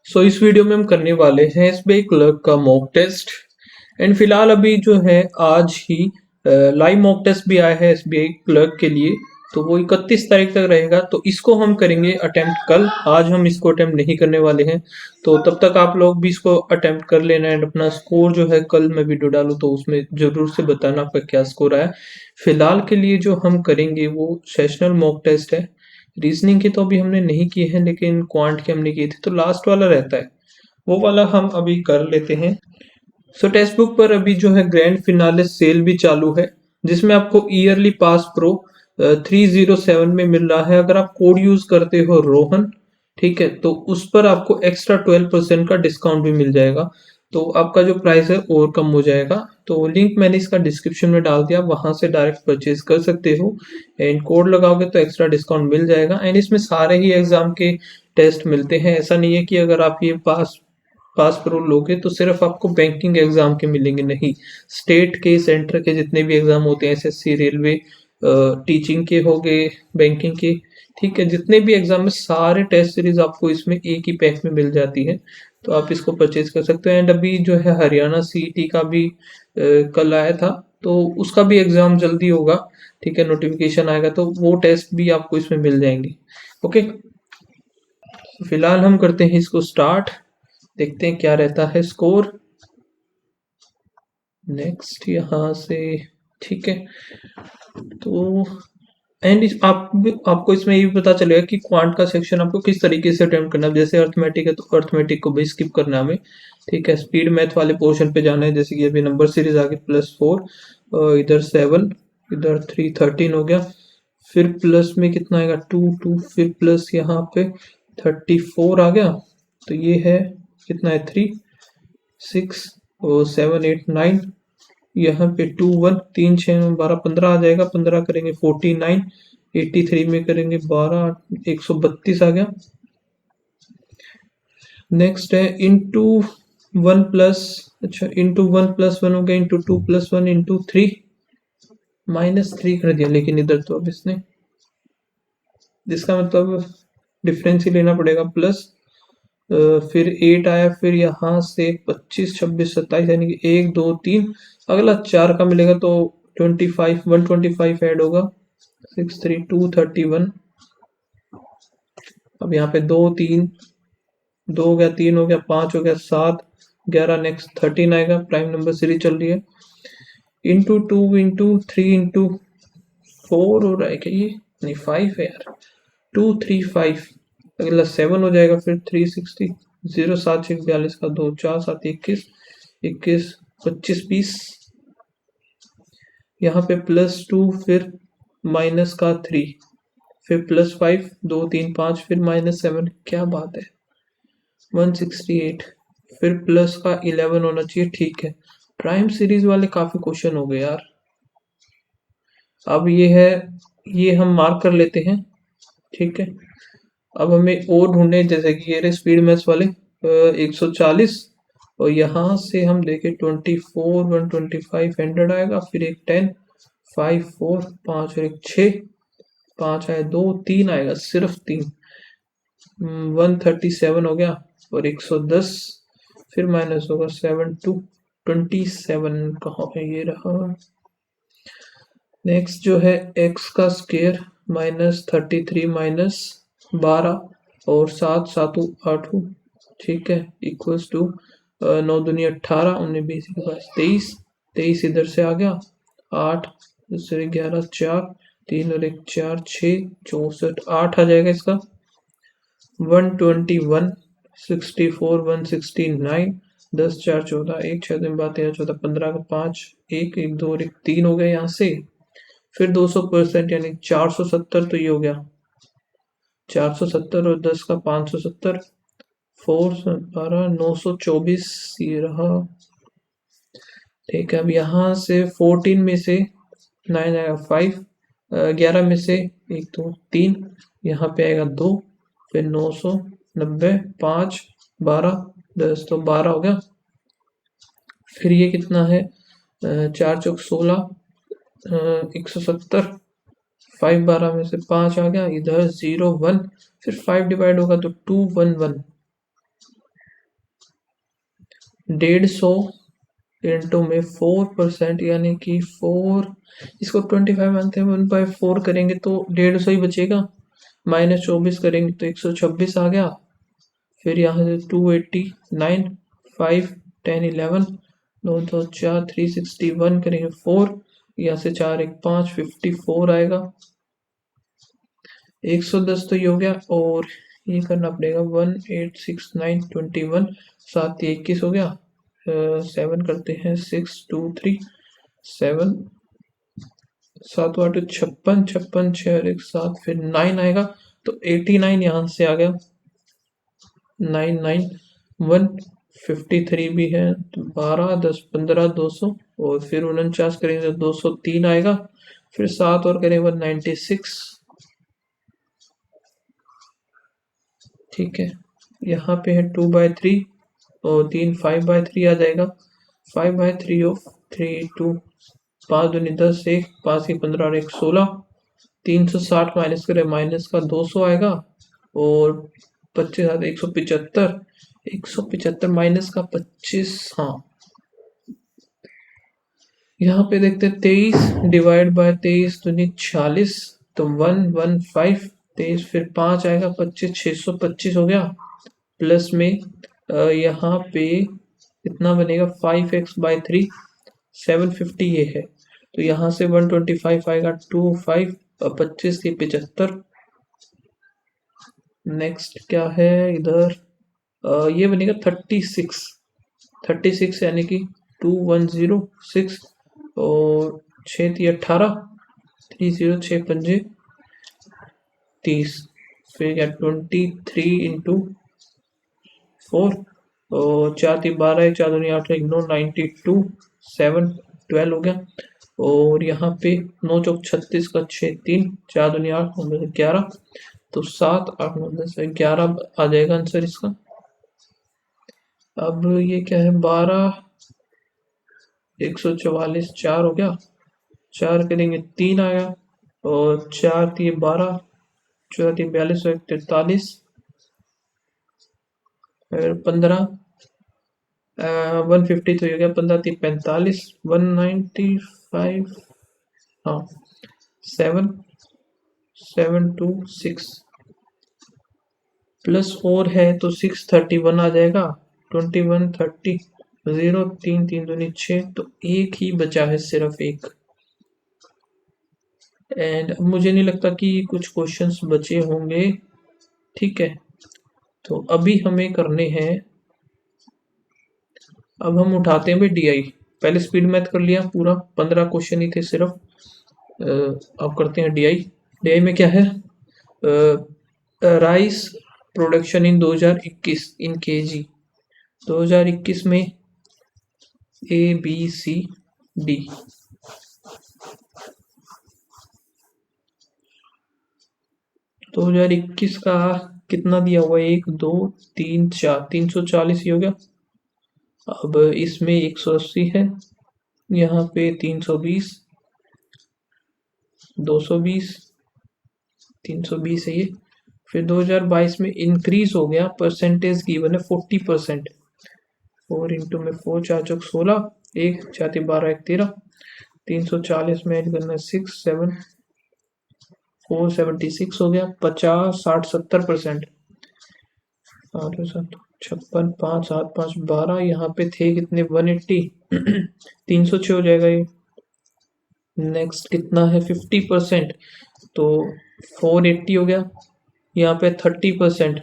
सो इस वीडियो में हम करने वाले हैं एसबीआई क्लर्क का मॉक टेस्ट। एंड फिलहाल अभी जो है आज ही लाइव मॉक टेस्ट भी आया है एसबीआई क्लर्क के लिए। तो वो 31 तारीख तक रहेगा, तो इसको हम करेंगे अटेम्प्ट कल। आज हम इसको अटेम्प्ट नहीं करने वाले हैं, तो तब तक आप लोग भी इसको अटेम्प्ट कर लेना। एंड अपना स्कोर जो है कल मैं वीडियो डालूँ तो उसमें जरूर से बताना आपका क्या स्कोर आया। फिलहाल के लिए जो हम करेंगे वो सेशनल मॉक टेस्ट है। रीजनिंग की तो अभी हमने नहीं की है, लेकिन क्वांट के हमने किए थे, तो लास्ट वाला रहता है वो वाला हम अभी कर लेते हैं। सो टेक्स्ट बुक पर अभी जो है ग्रैंड फिनाले सेल भी चालू है, जिसमें आपको ईयरली पास प्रो 307 में मिल रहा है। अगर आप कोड यूज करते हो रोहन, ठीक है, तो उस पर आपको एक्स्ट्रा 12% का डिस्काउंट भी मिल जाएगा। तो आपका जो प्राइस है और कम हो जाएगा। तो लिंक मैंने इसका डिस्क्रिप्शन में डाल दिया, वहां से डायरेक्ट परचेज कर सकते हो। एंड कोड लगाओगे तो एक्स्ट्रा डिस्काउंट मिल जाएगा। एंड इसमें सारे ही एग्जाम के टेस्ट मिलते हैं। ऐसा नहीं है कि अगर आप ये पास प्रो लोगे तो सिर्फ आपको बैंकिंग एग्जाम के मिलेंगे, नहीं। स्टेट के, सेंटर के जितने भी एग्जाम होते हैं, एसएससी, रेलवे, टीचिंग के हो गए, बैंकिंग के, ठीक है, जितने भी एग्जाम में सारे टेस्ट सीरीज आपको इसमें एक ही पैक में मिल जाती है। तो आप इसको परचेज कर सकते हो। एंड अभी जो है हरियाणा सीईटी का भी कल आया था, तो उसका भी एग्जाम जल्दी होगा, ठीक है, नोटिफिकेशन आएगा तो वो टेस्ट भी आपको इसमें मिल जाएंगे। ओके, फिलहाल हम करते हैं इसको स्टार्ट, देखते हैं क्या रहता है स्कोर। नेक्स्ट यहाँ से, ठीक है। तो एंड आपको इसमें ये भी पता चलेगा कि क्वांट का सेक्शन आपको किस तरीके से अटेम्प्ट करना है। जैसे अर्थमेटिक है तो अर्थमेटिक को भी स्किप करना है हमें, ठीक है। स्पीड मैथ वाले पोर्शन पे जाना है, जैसे कि अभी नंबर सीरीज आ गई +4, इधर 7, इधर 3, 13 हो गया। फिर प्लस में कितना आएगा, 2, फिर प्लस यहाँ पे 34 आ गया। तो ये है कितना है, 3, 6 और 7, 8, 9। यहाँ पे 2, 1, 3, 6, 12, 15 आ जाएगा। 15 करेंगे 49, 83 में करेंगे 12, 132 आ गया। नेक्स्ट है इंटू 1 प्लस, अच्छा इंटू 1+1 हो गया, इंटू 2+1, इंटू 3, -3 कर दिया। लेकिन इधर तो अब इसने, जिसका मतलब डिफरेंस ही लेना पड़ेगा, प्लस फिर 8 आया, फिर यहाँ से 25, 26, 27, यानी कि 1, 2, 3, अगला 4 का मिलेगा तो 25, 125 ऐड होगा। 6, 3, 231। अब यहाँ पे 2, 3, 2 हो गया, 3 हो गया, 5 हो गया, 7, 11, नेक्स्ट 13 आएगा। प्राइम नंबर सीरीज चल रही है। इंटू 2, इंटू 3, इंटू 4 हो रहा है क्या ये, नहीं 5 है यार। 2, 3, 5, अगला 7 हो जाएगा, फिर 360, 0, 7, 6, 42 का 2, 4, 7, 21, 21, 25, 20। यहाँ पे +2, फिर माइनस का 3, फिर +5, 2, 3, 5, फिर -7, क्या बात है, 168, फिर प्लस का 11 होना चाहिए, ठीक है। प्राइम सीरीज वाले काफी क्वेश्चन हो गए यार। अब ये है, ये हम मार्क कर लेते हैं, ठीक है। अब हमें और ढूंढने, जैसे कि ये रहे स्पीड मैथ्स वाले 140, और यहाँ से हम देखें 24, 125, 100 आएगा, फिर एक 10, 5, 4, 5 और एक 6, 5 आया, 2, 3 आएगा, सिर्फ 3, 137 हो गया, और 110, फिर माइनस होगा 7, 2, 27, कहाँ है, ये रहा। नेक्स्ट जो है x का स्क्वायर -33 -12 और 7, 7, 8, ठीक है, इक्वल्स टू 9 दूनी 18, 19, 20 के पास 23, 23 इधर से आ गया, 8 दूसरे 11, 4, 3 और 1, 4, 6, 64, 8 आ जाएगा इसका। 121, 64, 169, 10, 4, 14, 1, 6, 3, 13, 14, 15 का 5, 1, 1, 2 और 1, 3 हो गया यहाँ से। फिर 200% यानी 470, तो ये हो गया 470 और 10 का 570, 4, 12, 924 ये रहा, ठीक है। अब यहाँ से 14 में से 9 आएगा 5, 11 में से 1, 2, 3, यहाँ पे आएगा 2, फिर 990, 5, 12, 10, तो 12 हो गया। फिर ये कितना है, 4 चौक 16, 170, 5, 12 में से 5 आ गया, इधर 0, 1, फिर 5 डिवाइड होगा तो 2, 1, 1, 150 इंटू में 4% यानी कि 4, इसको 25 मानते हैं, 1/4 करेंगे तो 150 ही बचेगा, -24 करेंगे तो 126 आ गया। फिर यहाँ से 289, 5, 10, 11, 2 2 4, 361 करेंगे 4, यहाँ से 4 1 5, 54 आएगा। 110 तो ये हो गया, और ये करना पड़ेगा 1 8 6 9 21, 7 21 हो गया। 7 करते हैं, 6 2 3 7, 7 8 56, 56 6 1 7, फिर 9 आएगा, तो 89 यहाँ से आ गया। 9 9 1 53 भी है, तो 12 10 15 200, और फिर 49 करेंगे तो 203 आएगा। फिर 7 और करेंगे 196। ठीक है, यहाँ पे है 2/3 और 3 5/3 आ जाएगा। 5/3 ऑफ 3 2, 5 दूनी 10, 1 5 की 15 और 1 16, 360 माइनस करें, माइनस का 200 आएगा, और 25 175, 175 माइनस का 25, हाँ। यहाँ पे देखते 23 डिवाइड बाय 23 दूनी 46, तो 115, 23 फिर 5 आएगा, 25 625 हो गया। प्लस में यहाँ पे कितना बनेगा, 5x/3, 750 ये है, तो यहाँ से 125 आएगा, 25 और 25 की 75। नेक्स्ट क्या है इधर, ये बनेगा 36, 36 यानी कि 2106, और 6 3 18, 30 6 5 30, फिर क्या 23 इंटू 4, और 4 3 12, 4 दूनी 8 9 92 7 12 हो गया। और यहाँ पे 9 चौक 36 का 6 3, 4 दूनी 8 9 11, तो 7 8 9 10 11 आ जाएगा आंसर इसका। अब ये क्या है, 12 144 4 हो गया, 4 करेंगे 3 आया, और 4 3 12, 4 3 42 1 43, फिर 15, 150 तो हो गया, 15 3 45, 195, हाँ 7 7 2 6 प्लस 4 है तो 631 आ जाएगा। 21 30 0 3 3 दूनी 6, तो एक ही बचा है, सिर्फ एक। एंड मुझे नहीं लगता कि कुछ क्वेश्चंस बचे होंगे। ठीक है, तो अभी हमें करने हैं, अब हम उठाते हैं भाई डीआई। पहले स्पीड मैथ कर लिया पूरा, 15 क्वेश्चन ही थे सिर्फ। अब करते हैं डीआई। डीआई में क्या है, rice production in 2021 in KG. 2021 में ए बी सी डी, तो 2021 का कितना दिया हुआ है, 1 2 3 4, 340 ही हो गया। अब इसमें 180 है, यहाँ पे 320, 220, 320 है ये। फिर 2022 में इंक्रीज हो गया, परसेंटेज गिवन है 40%। 4 इंटू में 4 4 चौक 16, 1 4 3 12 1 13, 340 में ऐड करना 6 7 476 हो गया। 50 60 70%, 8 7 56 5 7 5 12, यहाँ पे थे कितने 180, 306 हो जाएगा ये। नेक्स्ट कितना है 50%, तो 480 हो गया। यहाँ पे 30%,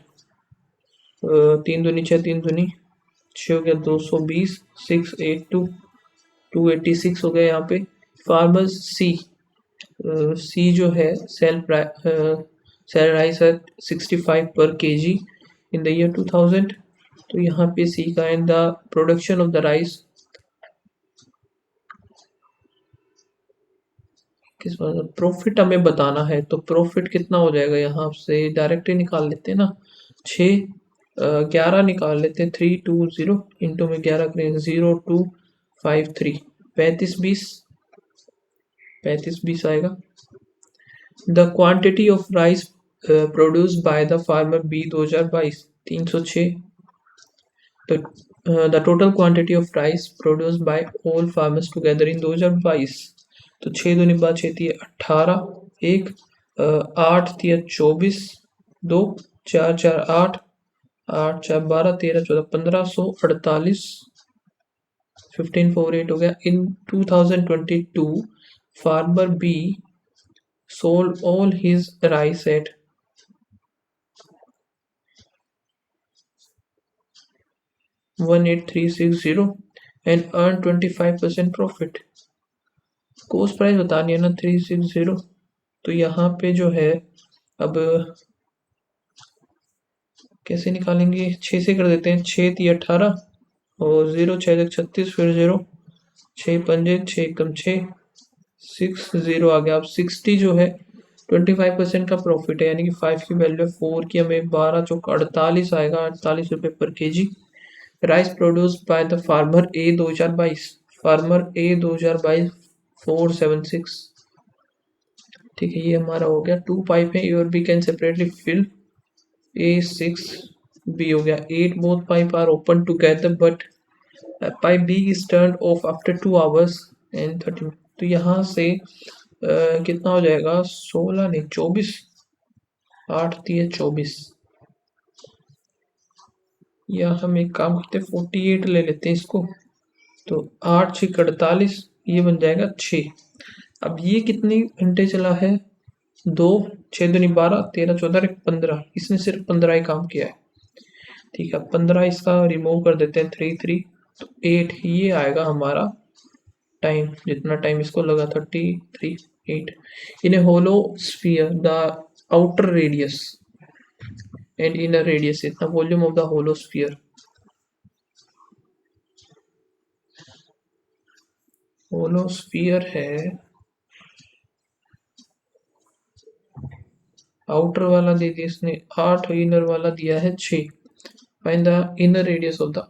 3 दूनी 6 3 दूनी 6 हो गया, 220, 682 286 हो गया यहाँ पे। फार्मर्स सी, सी जो है सेल राइस है 65 पर केजी इन द ईयर 2000, तो यहाँ पे सी का in the production of the rice किस प्रॉफिट हमें बताना है, तो प्रॉफिट कितना हो जाएगा, यहाँ से डायरेक्ट ही निकाल लेते हैं ना। 11 निकाल लेते हैं, 320 इंटू में 11 करेंगे 0253, 35 20 आएगा। The quantity of rice produce by the farmer B 2022 306, तो the total quantity of rice produce by all farmers together in 2022, तो 6 दूनी बात 6 थी 18, एक 8 थी 24, 2 4 4 8, 8 4 12 13 14 1548, 1548 हो गया। In 2022 farmer B sold all his rice at 18360 and earned 25% profit. Cost price बतानी है ना 360, तो यहाँ पे जो है अब कैसे निकालेंगे, 6 से कर देते हैं, 6 थी 18 और 0 6 36, फिर 0 6 पंजे 6 एकम 6 60 आ गया। अब 60 जो है 25% का प्रॉफिट है, यानी कि 5 की वैल्यू है 4 की, हमें 12 चौक 48 आएगा, 48 रुपये पर KG. Rice produced by the farmer A 2022, farmer A 2022 476। ठीक है, ये हमारा हो गया। 2 पाइप है, ए और B can separately fill, A 6 B हो गया 8, both pipe are open together but pipe B is turn off after 2 hours and 30। तो यहाँ से कितना हो जाएगा, 16 नहीं 24, 8 दिए 24, या हम एक काम करते हैं 48 ले लेते हैं इसको, तो 8 6 48, ये बन जाएगा 6। अब ये कितनी घंटे चला है, 2 6 दूनी 12 13 14 15, इसने सिर्फ 15 ही काम किया है। ठीक है, 15 इसका रिमूव कर देते हैं 3 3, तो 8 ये आएगा हमारा टाइम, जितना टाइम इसको लगा 33 8 in a hollow sphere the outer radius and inner radius, इतना volume of the hollow sphere. Hollow sphere है, आउटर वाला दे दिया इसने 8, इनर वाला दिया है 6। Find the inner radius of the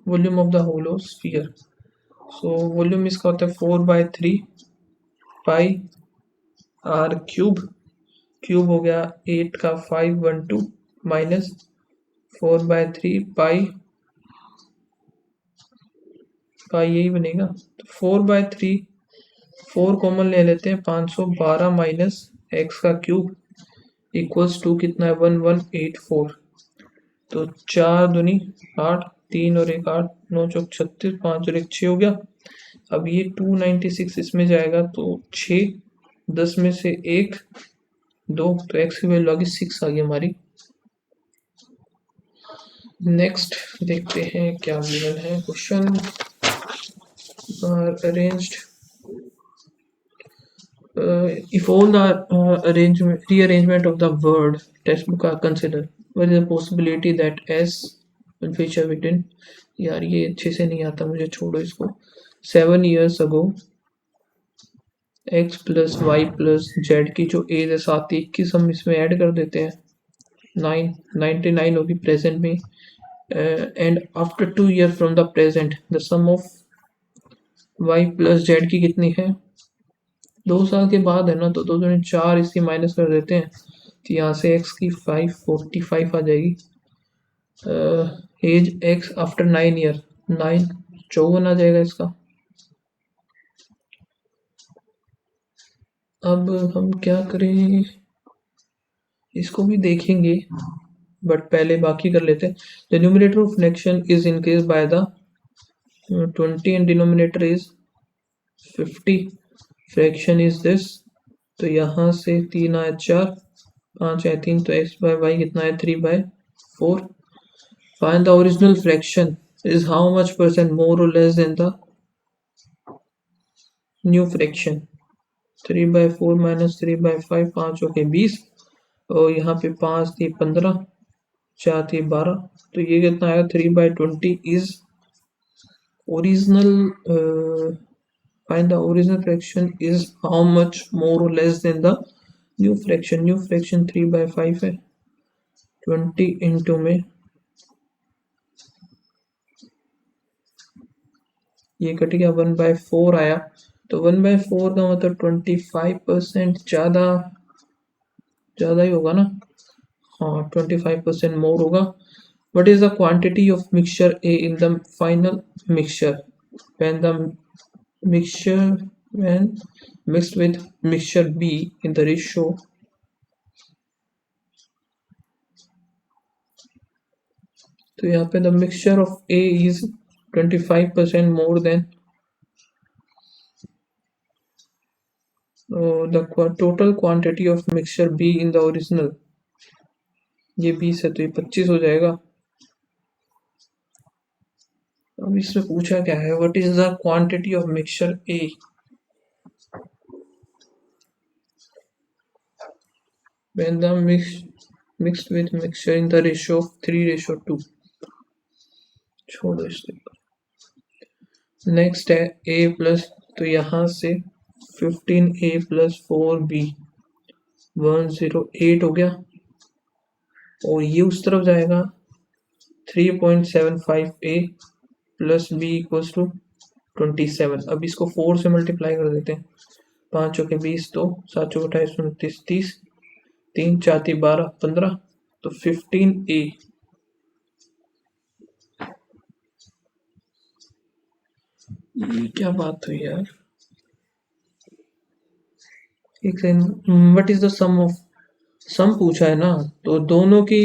volume of the hollow sphere. So volume इसका होता है 4/3 पाई आर क्यूब, क्यूब हो गया 8 का 512 माइनस 4/3 पाई का यही बनेगा, तो 4/3 4 कॉमन ले लेते हैं, 512 माइनस एक्स का क्यूब इक्वल्स टू कितना है 1184, तो 4 दूनी 8, 3 और 1 8, 9 चौक 36, 5 और 1 6 हो गया। अब ये 296 इसमें जाएगा, तो 6 10 में से 1 2, तो एक्स की वैल्यू आ गई 6 आ गई हमारी। नेक्स्ट देखते हैं क्या गिवन है, question arranged if all the rearrangement of the word textbook are considered, what is the possibility that s feature written, यार ये अच्छे से नहीं आता मुझे, छोड़ो इसको। 7 years ago x plus y plus z की जो एज है 7 21, हम इसमें ऐड कर देते हैं 9 99 होगी प्रेजेंट में, and after 2 years from the present the sum of y plus z की कितनी है, 2 साल के बाद है ना, तो 2 दूनी 4, इसकी माइनस कर देते हैं, तो यहाँ से x की 545 आ जाएगी। एज x आफ्टर 9 ईयर 9 54 आ जाएगा इसका। अब हम क्या करें, इसको भी देखेंगे बट पहले बाकी कर लेते हैं। The numerator of fraction is increase by the 20 and denominator is 50, fraction is this, तो यहाँ से 3 आया 4, 5 आया 3, तो x बाय वाई कितना है 3/4। Find the original fraction is how much percent more और less than the new fraction, 3/4 minus 3/5, 5 हो गए 20, और यहाँ पे 5 थी 15, 4 थी 12, तो ये कितना आएगा 3/20 is original. Find the original fraction is how much more और less than the new fraction, new fraction 3/5 है, 20 इंटू में ये कट गया 1/4 आया, तो 1/4 का मतलब 25% ज़्यादा ही होगा ना, हाँ 25% मोर होगा। What is the quantity of mixture A in the final mixture when the mixture when mixed with mixture B in the ratio तो यहाँ पे the mixture of A is 25% more than the total quantity of mixture B in the original. ये 20 है तो ये 25 हो जाएगा. अब इसमें पूछा क्या है, what is the quantity of mixture A when the mixed with mixture in the ratio of 3:2. छोड़ो इसको. नेक्स्ट है A प्लस, तो यहाँ से 15A प्लस 4B 108 हो गया, और ये उस तरफ जाएगा 3.75A plus B equals to 27. अब इसको 4 से मल्टीप्लाई कर देते हैं. 5 चौके 20, तो 7 चौके 28, 29, 30, 3 4 12 15, तो 15A. ये क्या बात हुई यार. एक second, what is the sum of, sum पूछा है ना, तो दोनों की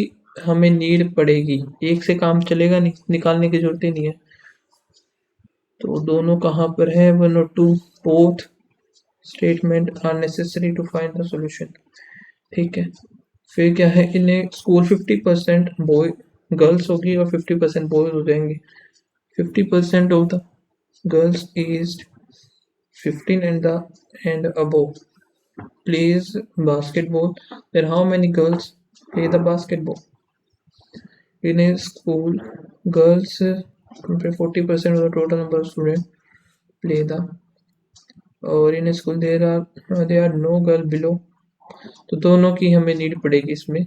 हमें नीड पड़ेगी, एक से काम चलेगा नहीं, निकालने की जरूरत ही नहीं है. तो दोनों कहाँ पर है, 1 और 2, both statement are necessary to find the solution. ठीक है. फिर क्या है, इन्हें स्कूल 50% बॉय गर्ल्स होगी और 50% बॉयज हो जाएंगे. 50% of the girls aged 15 and above plays basketball. Then how many girls play the basketball? In a school, girls 40% of the total number of students play the, और in a school there are no girl below. तो दोनों की हमें need पड़ेगी, इसमें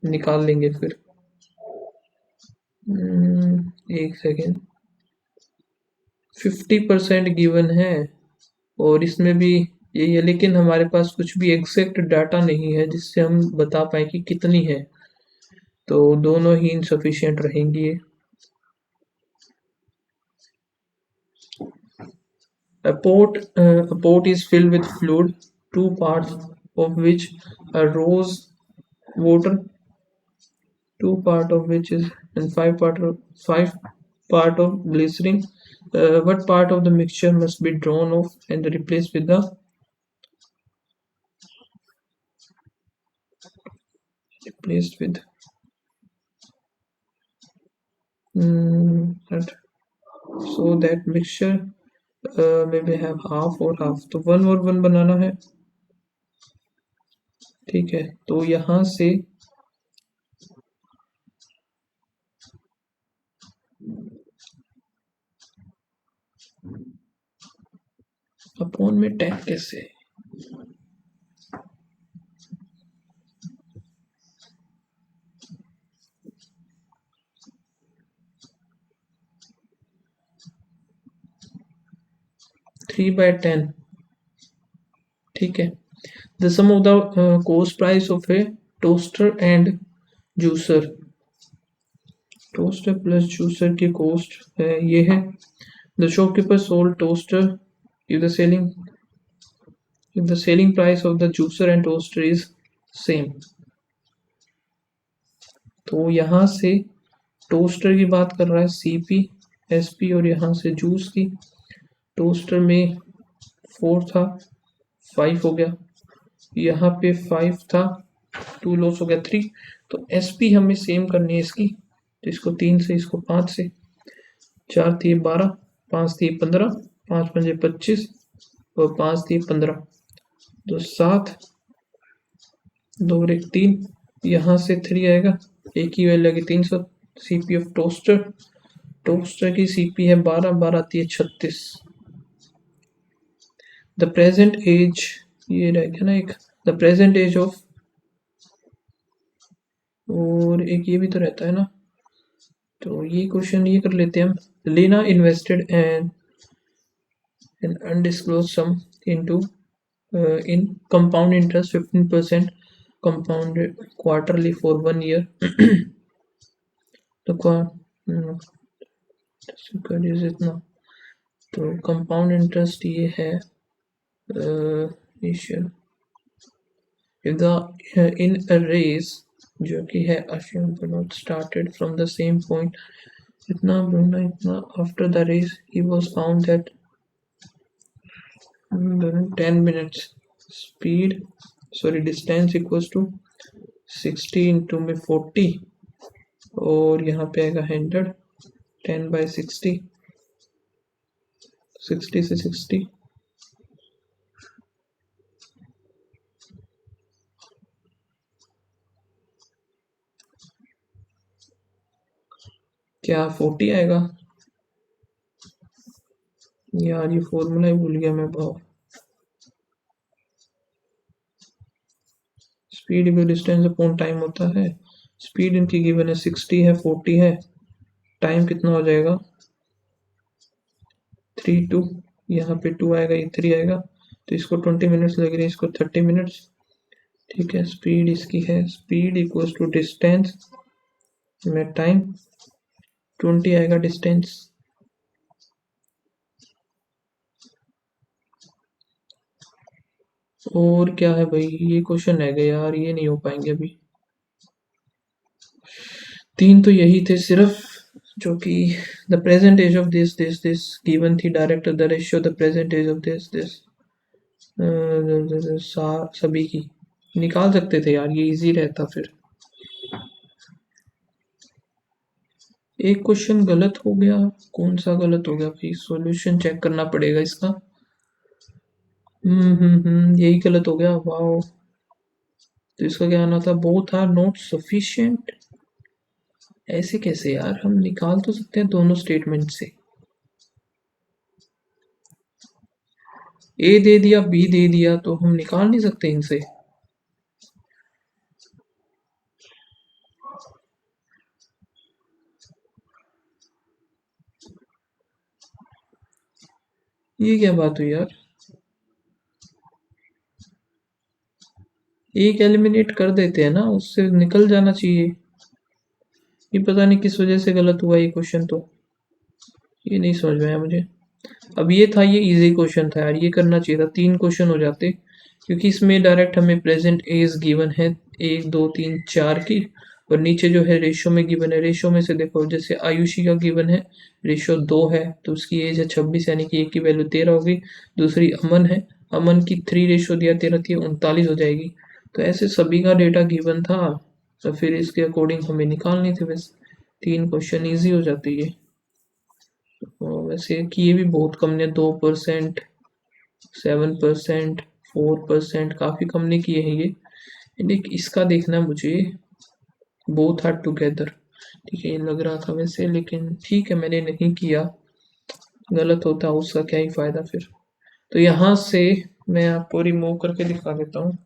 निकाल लेंगे फिर. एक सेकेंड. 50% गिवन है और इसमें भी यही है, लेकिन हमारे पास कुछ भी एग्जैक्ट डाटा नहीं है जिससे हम बता पाए कि कितनी है, तो दोनों ही इनसफिशिएंट रहेंगी. A pot is filled with fluid, 2 parts of which are rose water, 2 part of which is, and 5 part of glycerin. What part of the mixture must be drawn off and replaced with the so that mixture maybe have half or half. तो 1 और 1 बनाना है. ठीक है. तो यहाँ से upon में tag कैसे, थ्री बाय 10. ठीक है. The sum of the cost price of a toaster and juicer. Toaster plus juicer की कॉस्ट है, ये है. The shopkeeper sold toaster if the selling price of the juicer and toaster is same. तो यहाँ से toaster की बात कर रहा है CP SP, और यहाँ से जूस की, टोस्टर में 4 था 5 हो गया, यहाँ पे 5 था 2 लॉस हो गया 3. तो SP हमें सेम करनी है इसकी, तो इसको 3 से, इसको 5 से, 4 थी 12, 5 थी 15, 5 पंजे 25 और 5 थी 15, तो 7, 2 और 1 3. यहाँ से 3 आएगा, एक ही वैल्यू लगी 300. CP ऑफ टोस्टर की CP है 12, 12 आती है 36. द प्रेजेंट एज, ये रह गया ना एक, द प्रेजेंट एज ऑफ, और एक ये भी तो रहता है ना, तो ये क्वेश्चन ये कर लेते हैं हम. Leena invested and an undisclosed sum into in compound interest 15% compounded quarterly for 1 year. तो इतना, तो कंपाउंड इंटरेस्ट ये है इनिशियल इन अ रेस जो कि है assumed started from the same point, इतना ढूंढना इतना, after the race he was found that 10 minutes distance equals to 60 into में 40 और यहाँ पे आएगा 100, 10 by 60, 60 से 60, क्या 40 आएगा यार, ये फॉर्मूला ही भूल गया मैं भाव। Speed equal distance upon time होता है, स्पीड इनकी गिवन है 60 है, 40 है, टाइम कितना हो जाएगा 3 2, यहाँ पे 2 आएगा, ये 3 आएगा, तो इसको 20 मिनट्स लग रहे हैं, इसको 30 मिनट्स। ठीक है, स्पीड इसकी है, स्पीड इक्वल्स टू डिस्टेंस में टाइम, 20 आएगा डिस्टेंस। और क्या है भाई, ये क्वेश्चन है यार, ये नहीं हो पाएंगे अभी। 3 तो यही थे सिर्फ, जो कि the present age of this given थी direct, the ratio the present age of this सभी की निकाल सकते थे यार, ये इजी रहता। फिर एक क्वेश्चन गलत हो गया, कौन सा गलत हो गया भाई, सॉल्यूशन चेक करना पड़ेगा इसका। यही गलत हो गया, वाओ। तो इसका क्या आना था, बोथ आर नॉट सफिशिएंट। ऐसे कैसे यार, हम निकाल तो सकते हैं दोनों स्टेटमेंट से। ए दे दिया, बी दे दिया, तो हम निकाल नहीं सकते इनसे। ये क्या बात हुई यार, एक एलिमिनेट कर देते हैं ना, उससे निकल जाना चाहिए। ये पता नहीं किस वजह से गलत हुआ ये क्वेश्चन, तो ये नहीं समझ में आया मुझे। अब ये था, ये इजी क्वेश्चन था यार, ये करना चाहिए था, 3 क्वेश्चन हो जाते, क्योंकि इसमें डायरेक्ट हमें प्रेजेंट एज गिवन है 1 2 3 4 की, और नीचे जो है रेशो में गिवन है। रेशो में से देखो, जैसे आयुषी का गिवन है रेशो 2 है, तो उसकी एज है 26, यानी कि एक की वैल्यू 13 होगी। दूसरी अमन है, अमन की 3 रेशो दिया 13 थी, 39 हो जाएगी। तो ऐसे सभी का डेटा गिवन था, तो फिर इसके अकॉर्डिंग हमें निकालनी थी बस। 3 क्वेश्चन ईजी हो जाते ये। वैसे किए भी बहुत कम ने, 2%, 7%, 4%, काफी कम ने किए हैं ये। लेकिन इसका देखना मुझे, बोथ आर टुगेदर, ठीक है, ये लग रहा था वैसे, लेकिन ठीक है मैंने नहीं किया, गलत होता उसका क्या ही फायदा फिर। तो यहाँ से मैं आपको रिमूव करके दिखा देता हूँ।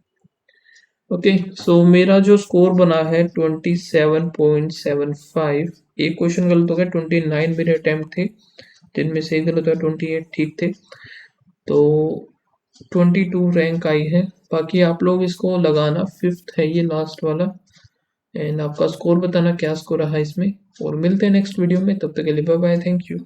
ओके, सो मेरा जो स्कोर बना है 27.75। एक क्वेश्चन गलत हो गया, 29 मेरे अटेम्प्ट थे, जिनमें से गलत हुआ, 28 ठीक थे, तो 22 रैंक आई है। बाकी आप लोग इसको लगाना, 5th है ये लास्ट वाला, एंड आपका स्कोर बताना क्या स्कोर रहा इसमें, और मिलते हैं नेक्स्ट वीडियो में, तब तक के लिए बाय बाय, थैंक यू।